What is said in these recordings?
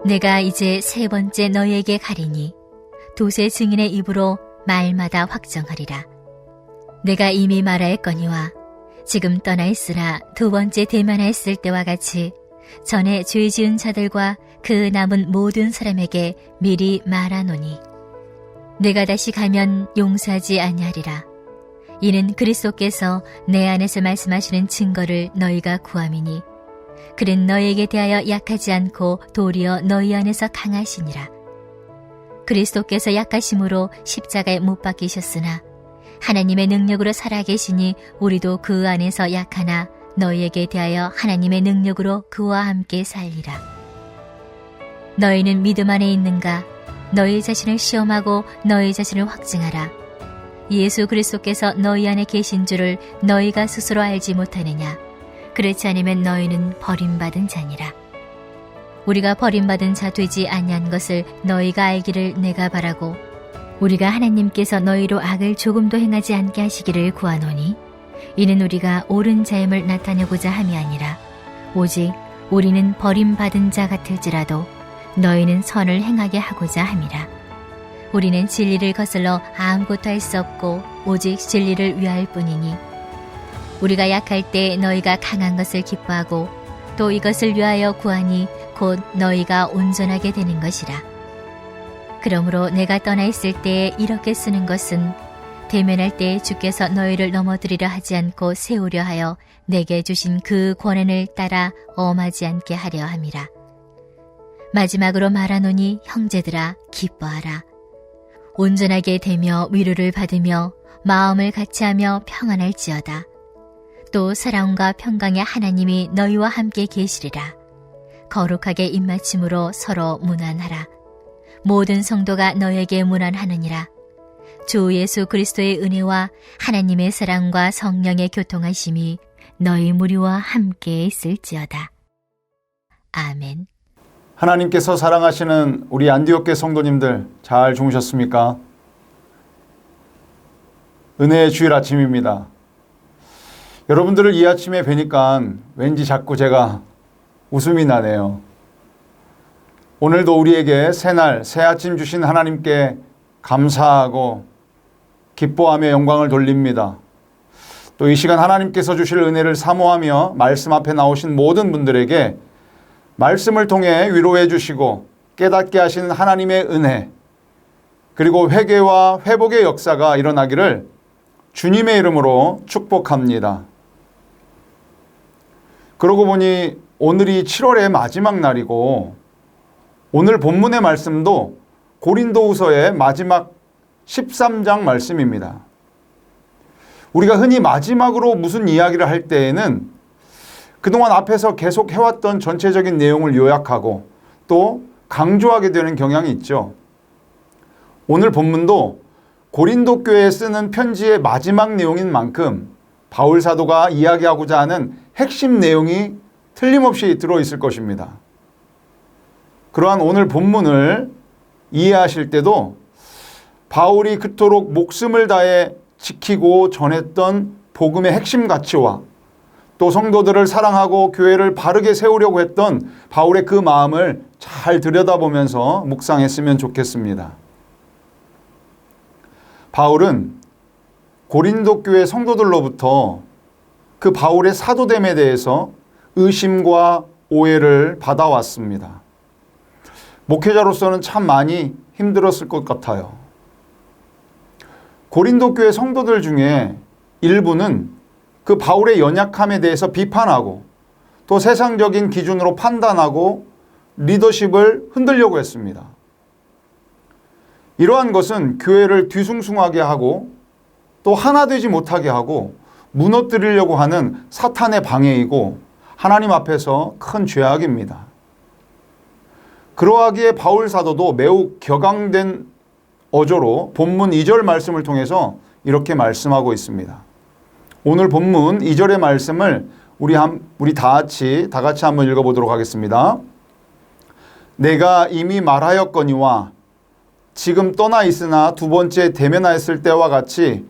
내가 이제 세 번째 너희에게 가리니 두세 증인의 입으로 말마다 확정하리라. 내가 이미 말하였거니와 지금 떠나 있으나 두 번째 대면하였을 때와 같이 전에 죄 지은 자들과 그 남은 모든 사람에게 미리 말하노니 내가 다시 가면 용서하지 아니하리라. 이는 그리스도께서 내 안에서 말씀하시는 증거를 너희가 구함이니 그는 너희에게 대하여 약하지 않고 도리어 너희 안에서 강하시니라. 그리스도께서 약하심으로 십자가에 못 박히셨으나 하나님의 능력으로 살아계시니 우리도 그 안에서 약하나 너희에게 대하여 하나님의 능력으로 그와 함께 살리라. 너희는 믿음 안에 있는가? 너희 자신을 시험하고 너희 자신을 확증하라. 예수 그리스도께서 너희 안에 계신 줄을 너희가 스스로 알지 못하느냐? 그렇지 않으면 너희는 버림받은 자니라. 우리가 버림받은 자 되지 아니한 것을 너희가 알기를 내가 바라고 우리가 하나님께서 너희로 악을 조금도 행하지 않게 하시기를 구하노니 이는 우리가 옳은 자임을 나타내고자 함이 아니라 오직 우리는 버림받은 자 같을지라도 너희는 선을 행하게 하고자 함이라. 우리는 진리를 거슬러 아무것도 할 수 없고 오직 진리를 위할 뿐이니 우리가 약할 때 너희가 강한 것을 기뻐하고 또 이것을 위하여 구하니 곧 너희가 온전하게 되는 것이라. 그러므로 내가 떠나 있을 때에 이렇게 쓰는 것은 대면할 때에 주께서 너희를 넘어뜨리려 하지 않고 세우려 하여 내게 주신 그 권한을 따라 엄하지 않게 하려 함이라. 마지막으로 말하노니 형제들아 기뻐하라. 온전하게 되며 위로를 받으며 마음을 같이하며 평안할지어다. 또 사랑과 평강의 하나님이 너희와 함께 계시리라. 거룩하게 입맞춤으로 서로 문안하라. 모든 성도가 너에게 문안하느니라. 주 예수 그리스도의 은혜와 하나님의 사랑과 성령의 교통하심이 너희 무리와 함께 있을지어다. 아멘. 하나님께서 사랑하시는 우리 안디옥교회 성도님들 잘 주무셨습니까? 은혜의 주일 아침입니다. 여러분들을 이 아침에 뵈니까 왠지 자꾸 제가 웃음이 나네요. 오늘도 우리에게 새날 새 아침 주신 하나님께 감사하고 기뻐하며 영광을 돌립니다. 또 이 시간 하나님께서 주실 은혜를 사모하며 말씀 앞에 나오신 모든 분들에게 말씀을 통해 위로해 주시고 깨닫게 하시는 하나님의 은혜 그리고 회개와 회복의 역사가 일어나기를 주님의 이름으로 축복합니다. 그러고 보니 오늘이 7월의 마지막 날이고 오늘 본문의 말씀도 고린도후서의 마지막 13장 말씀입니다. 우리가 흔히 마지막으로 무슨 이야기를 할 때에는 그동안 앞에서 계속 해왔던 전체적인 내용을 요약하고 또 강조하게 되는 경향이 있죠. 오늘 본문도 고린도 교회에 쓰는 편지의 마지막 내용인 만큼 바울 사도가 이야기하고자 하는 핵심 내용이 틀림없이 들어있을 것입니다. 그러한 오늘 본문을 이해하실 때도 바울이 그토록 목숨을 다해 지키고 전했던 복음의 핵심 가치와 또 성도들을 사랑하고 교회를 바르게 세우려고 했던 바울의 그 마음을 잘 들여다보면서 묵상했으면 좋겠습니다. 바울은 고린도 교회 성도들로부터 그 바울의 사도됨에 대해서 의심과 오해를 받아왔습니다. 목회자로서는 참 많이 힘들었을 것 같아요. 고린도 교회 성도들 중에 일부는 그 바울의 연약함에 대해서 비판하고 또 세상적인 기준으로 판단하고 리더십을 흔들려고 했습니다. 이러한 것은 교회를 뒤숭숭하게 하고 또 하나 되지 못하게 하고 무너뜨리려고 하는 사탄의 방해이고 하나님 앞에서 큰 죄악입니다. 그러하기에 바울 사도도 매우 격앙된 어조로 본문 2절 말씀을 통해서 이렇게 말씀하고 있습니다. 오늘 본문 2절의 말씀을 우리 다 같이 한번 읽어보도록 하겠습니다. 내가 이미 말하였거니와 지금 떠나 있으나 두 번째 대면하였을 때와 같이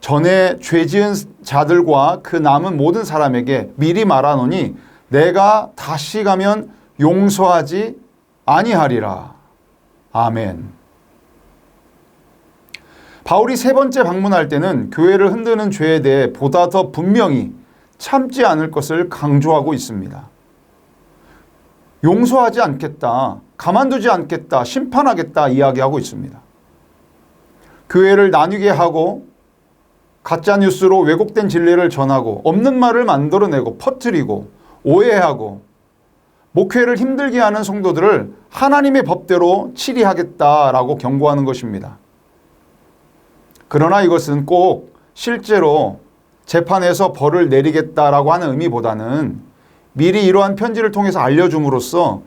전에 죄 지은 자들과 그 남은 모든 사람에게 미리 말하노니 내가 다시 가면 용서하지 아니하리라. 아멘. 바울이 세 번째 방문할 때는 교회를 흔드는 죄에 대해 보다 더 분명히 참지 않을 것을 강조하고 있습니다. 용서하지 않겠다, 가만두지 않겠다, 심판하겠다 이야기하고 있습니다. 교회를 나뉘게 하고 가짜뉴스로 왜곡된 진리를 전하고 없는 말을 만들어내고 퍼뜨리고 오해하고 목회를 힘들게 하는 성도들을 하나님의 법대로 치리하겠다라고 경고하는 것입니다. 그러나 이것은 꼭 실제로 재판에서 벌을 내리겠다라고 하는 의미보다는 미리 이러한 편지를 통해서 알려줌으로써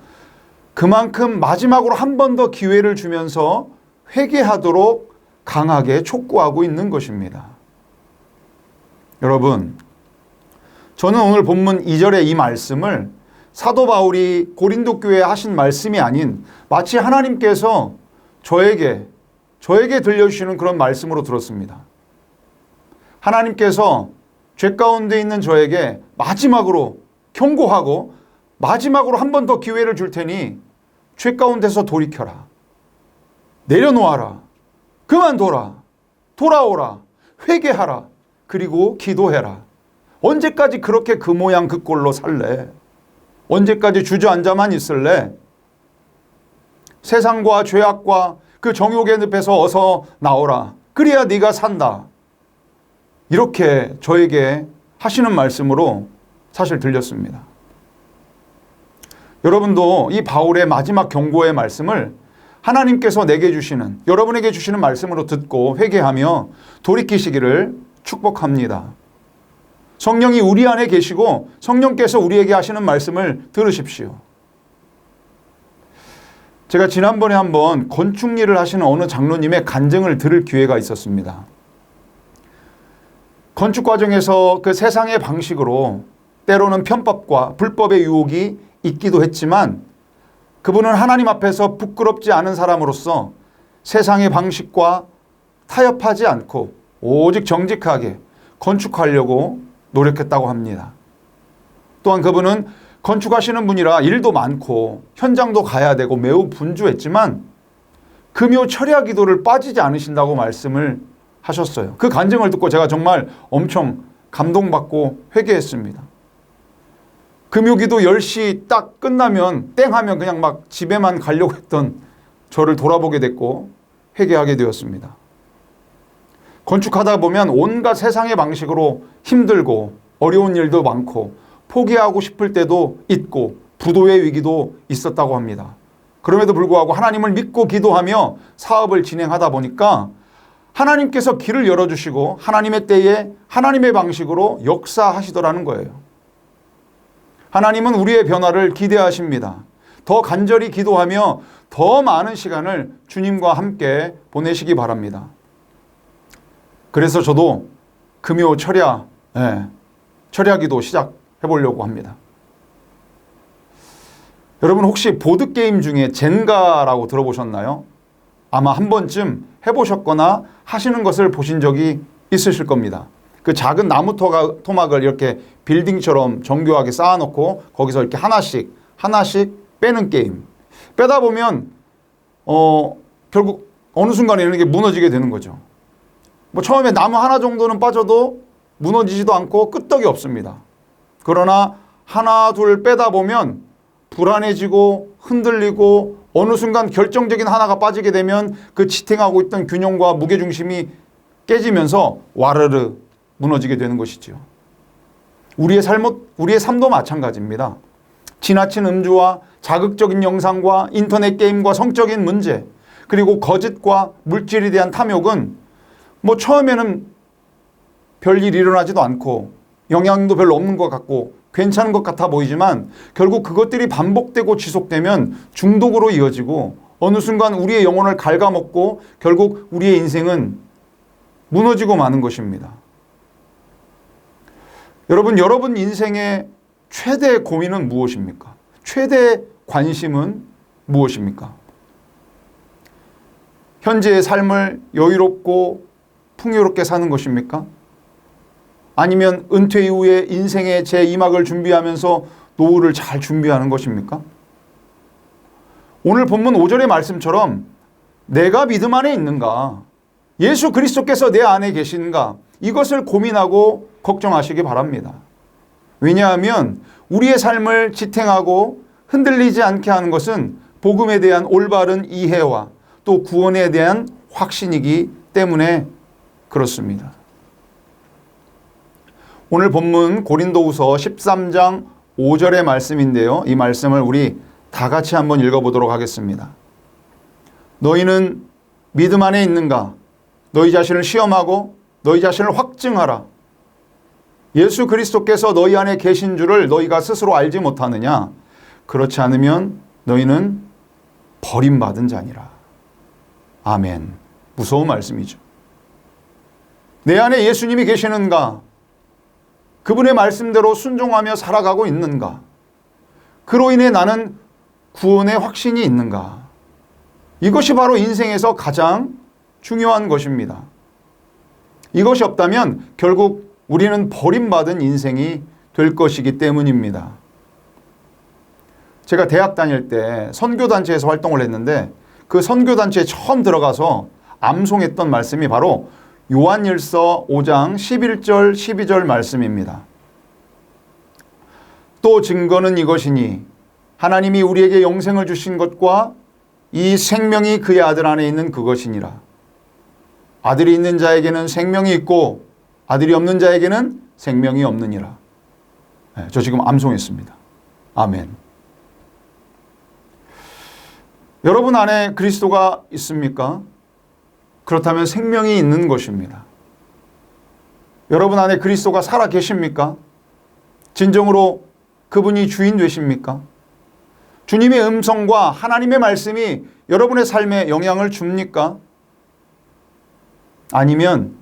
그만큼 마지막으로 한 번 더 기회를 주면서 회개하도록 강하게 촉구하고 있는 것입니다. 여러분, 저는 오늘 본문 2절의 이 말씀을 사도 바울이 고린도 교회에 하신 말씀이 아닌 마치 하나님께서 저에게 들려주시는 그런 말씀으로 들었습니다. 하나님께서 죄 가운데 있는 저에게 마지막으로 경고하고 마지막으로 한 번 더 기회를 줄 테니 죄 가운데서 돌이켜라. 내려놓아라. 그만둬라. 돌아오라. 회개하라. 그리고 기도해라. 언제까지 그렇게 그 모양 그 꼴로 살래? 언제까지 주저앉아만 있을래? 세상과 죄악과 그 정욕의 늪에서 어서 나오라. 그래야 네가 산다. 이렇게 저에게 하시는 말씀으로 사실 들렸습니다. 여러분도 이 바울의 마지막 경고의 말씀을 하나님께서 내게 주시는, 여러분에게 주시는 말씀으로 듣고 회개하며 돌이키시기를 축복합니다. 성령이 우리 안에 계시고 성령께서 우리에게 하시는 말씀을 들으십시오. 제가 지난번에 한번 건축 일을 하시는 어느 장로님의 간증을 들을 기회가 있었습니다. 건축 과정에서 그 세상의 방식으로 때로는 편법과 불법의 유혹이 있기도 했지만 그분은 하나님 앞에서 부끄럽지 않은 사람으로서 세상의 방식과 타협하지 않고 오직 정직하게 건축하려고 노력했다고 합니다. 또한 그분은 건축하시는 분이라 일도 많고 현장도 가야 되고 매우 분주했지만 금요 철야 기도를 빠지지 않으신다고 말씀을 하셨어요. 그 간증을 듣고 제가 정말 엄청 감동받고 회개했습니다. 금요기도 10시 딱 끝나면 땡 하면 그냥 막 집에만 가려고 했던 저를 돌아보게 됐고 회개하게 되었습니다. 건축하다 보면 온갖 세상의 방식으로 힘들고 어려운 일도 많고 포기하고 싶을 때도 있고 부도의 위기도 있었다고 합니다. 그럼에도 불구하고 하나님을 믿고 기도하며 사업을 진행하다 보니까 하나님께서 길을 열어주시고 하나님의 때에 하나님의 방식으로 역사하시더라는 거예요. 하나님은 우리의 변화를 기대하십니다. 더 간절히 기도하며 더 많은 시간을 주님과 함께 보내시기 바랍니다. 그래서 저도 금요 철야 기도 시작해 보려고 합니다. 여러분 혹시 보드게임 중에 젠가라고 들어보셨나요? 아마 한 번쯤 해보셨거나 하시는 것을 보신 적이 있으실 겁니다. 그 작은 나무 토막을 이렇게 빌딩처럼 정교하게 쌓아놓고 거기서 이렇게 하나씩 빼는 게임. 빼다 보면 결국 어느 순간에 이런 게 무너지게 되는 거죠. 뭐 처음에 나무 하나 정도는 빠져도 무너지지도 않고 끄떡이 없습니다. 그러나 하나 둘 빼다 보면 불안해지고 흔들리고 어느 순간 결정적인 하나가 빠지게 되면 그 지탱하고 있던 균형과 무게중심이 깨지면서 와르르 무너지게 되는 것이죠. 우리의 삶도 마찬가지입니다. 지나친 음주와 자극적인 영상과 인터넷 게임과 성적인 문제 그리고 거짓과 물질에 대한 탐욕은 뭐 처음에는 별일 일어나지도 않고 영향도 별로 없는 것 같고 괜찮은 것 같아 보이지만 결국 그것들이 반복되고 지속되면 중독으로 이어지고 어느 순간 우리의 영혼을 갉아먹고 결국 우리의 인생은 무너지고 마는 것입니다. 여러분 인생의 최대 고민은 무엇입니까? 최대 관심은 무엇입니까? 현재의 삶을 여유롭고 풍요롭게 사는 것입니까? 아니면 은퇴 이후에 인생의 제2막을 준비하면서 노후를 잘 준비하는 것입니까? 오늘 본문 5절의 말씀처럼 내가 믿음 안에 있는가? 예수 그리스도께서 내 안에 계신가? 이것을 고민하고 걱정하시기 바랍니다. 왜냐하면 우리의 삶을 지탱하고 흔들리지 않게 하는 것은 복음에 대한 올바른 이해와 또 구원에 대한 확신이기 때문에 그렇습니다. 오늘 본문 고린도후서 13장 5절의 말씀인데요. 이 말씀을 우리 다 같이 한번 읽어보도록 하겠습니다. 너희는 믿음 안에 있는가? 너희 자신을 시험하고 너희 자신을 확증하라. 예수 그리스도께서 너희 안에 계신 줄을 너희가 스스로 알지 못하느냐? 그렇지 않으면 너희는 버림받은 자니라. 아멘. 무서운 말씀이죠. 내 안에 예수님이 계시는가? 그분의 말씀대로 순종하며 살아가고 있는가? 그로 인해 나는 구원의 확신이 있는가? 이것이 바로 인생에서 가장 중요한 것입니다. 이것이 없다면 결국 우리는 버림받은 인생이 될 것이기 때문입니다. 제가 대학 다닐 때 선교단체에서 활동을 했는데 그 선교단체에 처음 들어가서 암송했던 말씀이 바로 요한일서 5장 11절 12절 말씀입니다. 또 증거는 이것이니 하나님이 우리에게 영생을 주신 것과 이 생명이 그의 아들 안에 있는 그것이니라. 아들이 있는 자에게는 생명이 있고 아들이 없는 자에게는 생명이 없느니라. 저 지금 암송했습니다. 아멘. 여러분 안에 그리스도가 있습니까? 그렇다면 생명이 있는 것입니다. 여러분 안에 그리스도가 살아 계십니까? 진정으로 그분이 주인 되십니까? 주님의 음성과 하나님의 말씀이 여러분의 삶에 영향을 줍니까? 아니면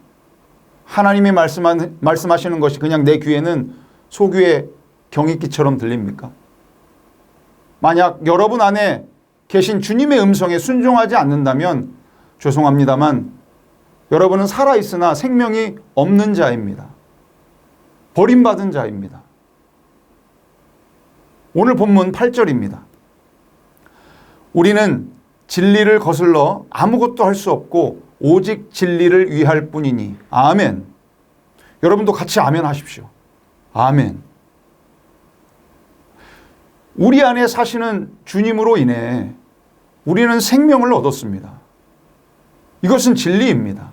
하나님이 말씀하시는 것이 그냥 내 귀에는 소귀의 경익기처럼 들립니까? 만약 여러분 안에 계신 주님의 음성에 순종하지 않는다면 죄송합니다만 여러분은 살아있으나 생명이 없는 자입니다. 버림받은 자입니다. 오늘 본문 8절입니다. 우리는 진리를 거슬러 아무것도 할 수 없고 오직 진리를 위할 뿐이니. 아멘. 여러분도 같이 아멘 하십시오. 아멘. 우리 안에 사시는 주님으로 인해 우리는 생명을 얻었습니다. 이것은 진리입니다.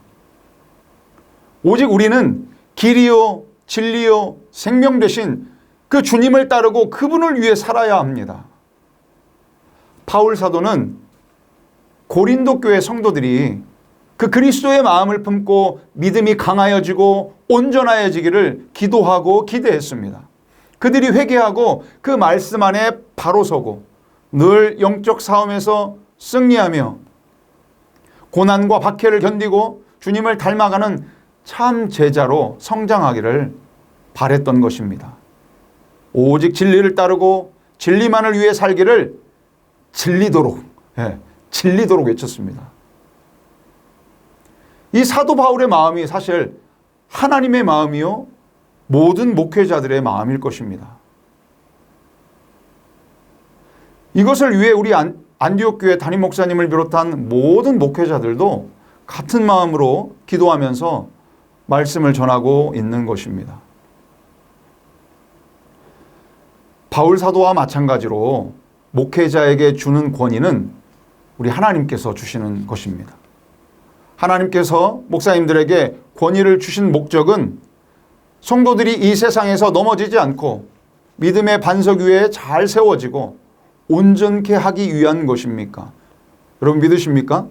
오직 우리는 길이요, 진리요, 생명 되신 그 주님을 따르고 그분을 위해 살아야 합니다. 바울 사도는 고린도 교회 성도들이 그 그리스도의 마음을 품고 믿음이 강하여지고 온전하여지기를 기도하고 기대했습니다. 그들이 회개하고 그 말씀 안에 바로 서고 늘 영적 싸움에서 승리하며 고난과 박해를 견디고 주님을 닮아가는 참 제자로 성장하기를 바랬던 것입니다. 오직 진리를 따르고 진리만을 위해 살기를 진리도록 외쳤습니다. 이 사도 바울의 마음이 사실 하나님의 마음이요 모든 목회자들의 마음일 것입니다. 이것을 위해 우리 안디옥 교회 담임 목사님을 비롯한 모든 목회자들도 같은 마음으로 기도하면서 말씀을 전하고 있는 것입니다. 바울 사도와 마찬가지로 목회자에게 주는 권위는 우리 하나님께서 주시는 것입니다. 하나님께서 목사님들에게 권위를 주신 목적은 성도들이 이 세상에서 넘어지지 않고 믿음의 반석 위에 잘 세워지고 온전케 하기 위한 것입니까? 여러분 믿으십니까?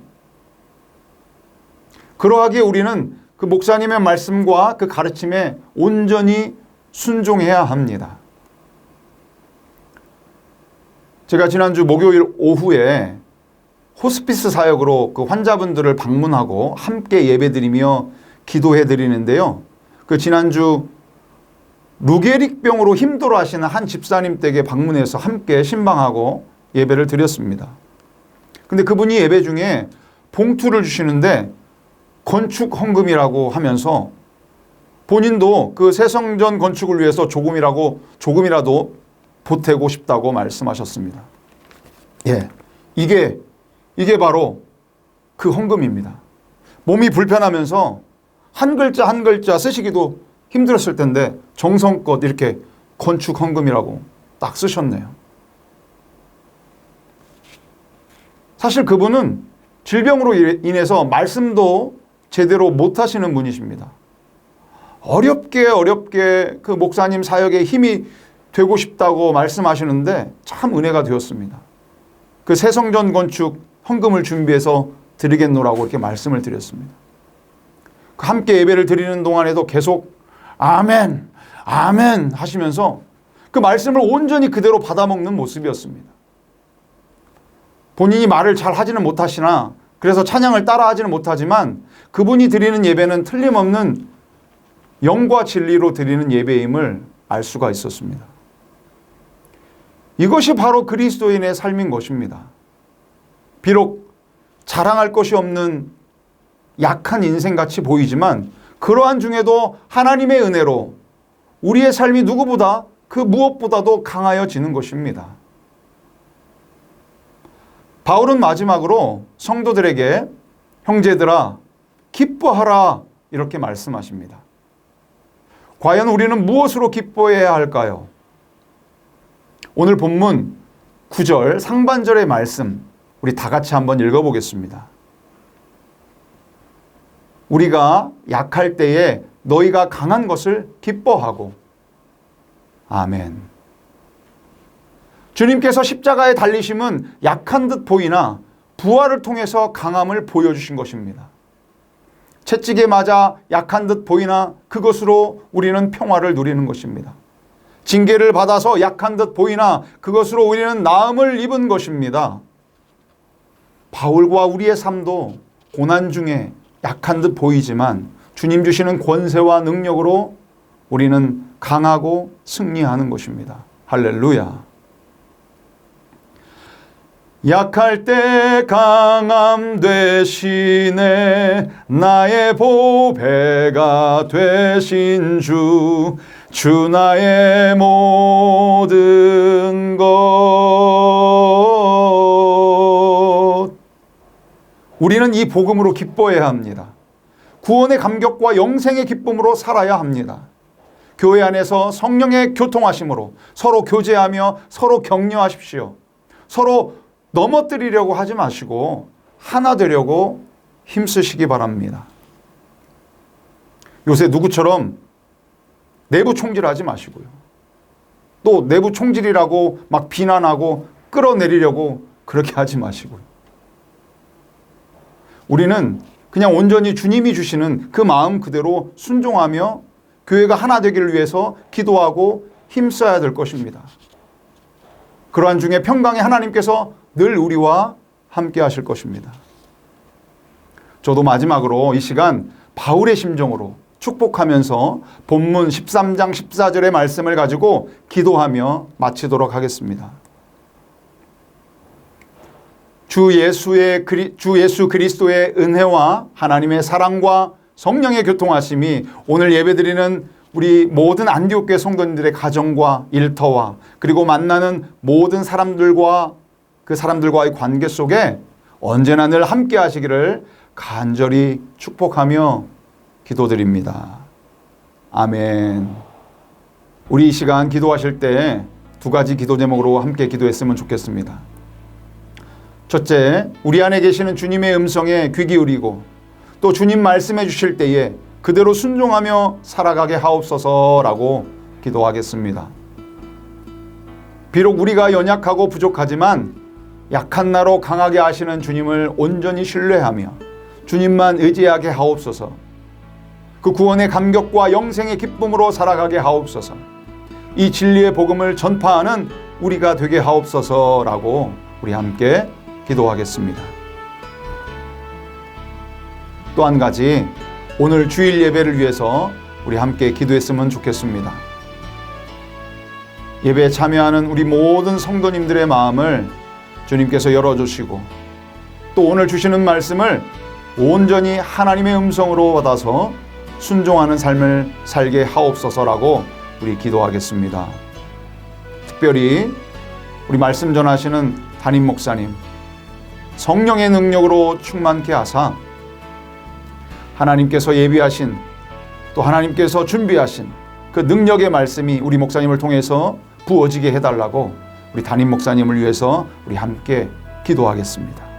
그러하기에 우리는 그 목사님의 말씀과 그 가르침에 온전히 순종해야 합니다. 제가 지난주 목요일 오후에 호스피스 사역으로 그 환자분들을 방문하고 함께 예배드리며 기도해드리는데요. 그 지난주 루게릭병으로 힘들어 하시는 한 집사님 댁에 방문해서 함께 신방하고 예배를 드렸습니다. 근데 그분이 예배 중에 봉투를 주시는데 건축 헌금이라고 하면서 본인도 그 새성전 건축을 위해서 조금이라도 보태고 싶다고 말씀하셨습니다. 예, 이게 바로 그 헌금입니다. 몸이 불편하면서 한 글자 한 글자 쓰시기도 힘들었을 텐데 정성껏 이렇게 건축 헌금이라고 딱 쓰셨네요. 사실 그분은 질병으로 인해서 말씀도 제대로 못하시는 분이십니다. 어렵게 그 목사님 사역에 힘이 되고 싶다고 말씀하시는데 참 은혜가 되었습니다. 그 새성전 건축 헌금을 준비해서 드리겠노라고 이렇게 말씀을 드렸습니다. 함께 예배를 드리는 동안에도 계속 아멘, 아멘 하시면서 그 말씀을 온전히 그대로 받아먹는 모습이었습니다. 본인이 말을 잘 하지는 못하시나 그래서 찬양을 따라하지는 못하지만 그분이 드리는 예배는 틀림없는 영과 진리로 드리는 예배임을 알 수가 있었습니다. 이것이 바로 그리스도인의 삶인 것입니다. 비록 자랑할 것이 없는 약한 인생같이 보이지만 그러한 중에도 하나님의 은혜로 우리의 삶이 누구보다 그 무엇보다도 강하여지는 것입니다. 바울은 마지막으로 성도들에게 형제들아 기뻐하라 이렇게 말씀하십니다. 과연 우리는 무엇으로 기뻐해야 할까요? 오늘 본문 9절 상반절의 말씀 우리 다 같이 한번 읽어보겠습니다. 우리가 약할 때에 너희가 강한 것을 기뻐하고 아멘. 주님께서 십자가에 달리심은 약한 듯 보이나 부활을 통해서 강함을 보여주신 것입니다. 채찍에 맞아 약한 듯 보이나 그것으로 우리는 평화를 누리는 것입니다. 징계를 받아서 약한 듯 보이나 그것으로 우리는 나음을 입은 것입니다. 바울과 우리의 삶도 고난 중에 약한 듯 보이지만 주님 주시는 권세와 능력으로 우리는 강하고 승리하는 것입니다. 할렐루야. 약할 때 강함 되시네 나의 보배가 되신 주 나의 모든 것. 우리는 이 복음으로 기뻐해야 합니다. 구원의 감격과 영생의 기쁨으로 살아야 합니다. 교회 안에서 성령의 교통하심으로 서로 교제하며 서로 격려하십시오. 서로 넘어뜨리려고 하지 마시고 하나 되려고 힘쓰시기 바랍니다. 요새 누구처럼 내부 총질하지 마시고요. 또 내부 총질이라고 막 비난하고 끌어내리려고 그렇게 하지 마시고요. 우리는 그냥 온전히 주님이 주시는 그 마음 그대로 순종하며 교회가 하나 되기를 위해서 기도하고 힘써야 될 것입니다. 그러한 중에 평강의 하나님께서 늘 우리와 함께 하실 것입니다. 저도 마지막으로 이 시간 바울의 심정으로 축복하면서 본문 13장 14절의 말씀을 가지고 기도하며 마치도록 하겠습니다. 주 예수 그리스도의 은혜와 하나님의 사랑과 성령의 교통하심이 오늘 예배드리는 우리 모든 안디옥교회 성도님들의 가정과 일터와 그리고 만나는 모든 사람들과 그 사람들과의 관계 속에 언제나 늘 함께 하시기를 간절히 축복하며 기도드립니다. 아멘. 우리 이 시간 기도하실 때 두 가지 기도 제목으로 함께 기도했으면 좋겠습니다. 첫째, 우리 안에 계시는 주님의 음성에 귀 기울이고 또 주님 말씀해 주실 때에 그대로 순종하며 살아가게 하옵소서라고 기도하겠습니다. 비록 우리가 연약하고 부족하지만 약한 나로 강하게 하시는 주님을 온전히 신뢰하며 주님만 의지하게 하옵소서. 그 구원의 감격과 영생의 기쁨으로 살아가게 하옵소서. 이 진리의 복음을 전파하는 우리가 되게 하옵소서라고 우리 함께 기도하겠습니다. 또 한 가지, 오늘 주일 예배를 위해서 우리 함께 기도했으면 좋겠습니다. 예배에 참여하는 우리 모든 성도님들의 마음을 주님께서 열어주시고 또 오늘 주시는 말씀을 온전히 하나님의 음성으로 받아서 순종하는 삶을 살게 하옵소서라고 우리 기도하겠습니다. 특별히 우리 말씀 전하시는 담임 목사님 성령의 능력으로 충만케 하사 하나님께서 예비하신 또 하나님께서 준비하신 그 능력의 말씀이 우리 목사님을 통해서 부어지게 해달라고 우리 담임 목사님을 위해서 우리 함께 기도하겠습니다.